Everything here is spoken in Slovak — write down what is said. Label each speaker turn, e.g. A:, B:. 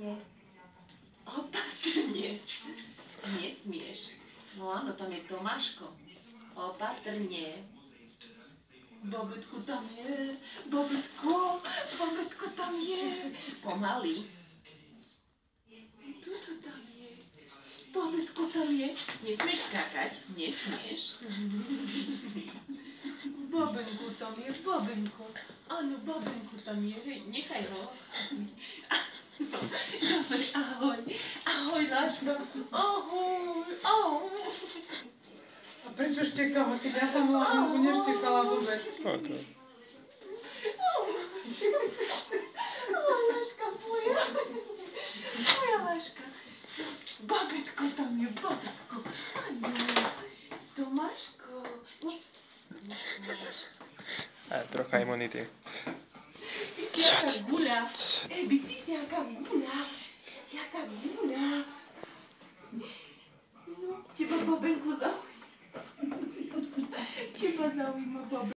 A: Nie. Opatrnie. Nesmieš. No áno, tam je Tomáško. Opatrne. Bobetko tam je. Bobetko tam je. Pomaly. Tuto tam je. Bobetko tam je. Nesmieš skákať. Nesmieš. Bobenko tam je. Bobenko. Áno, Bobenko tam je. Hej, nechaj ho. Dobre, ahoj. Ahoj, láško. Ahoj. Ahoj.
B: A prečo štekala, keď ja som Laminku neštekala vôbec?
A: Láška moja. Moja láška. Babetko tam je, babetko. Áno. Tomáško. Nesmieš.
C: Trocha imunity.
A: Ty si jaká guľa. Ebi, ty si jaká guľa. Ty si jaká guľa. No, teba babenko zaujíma. Teba zaujíma, babenko.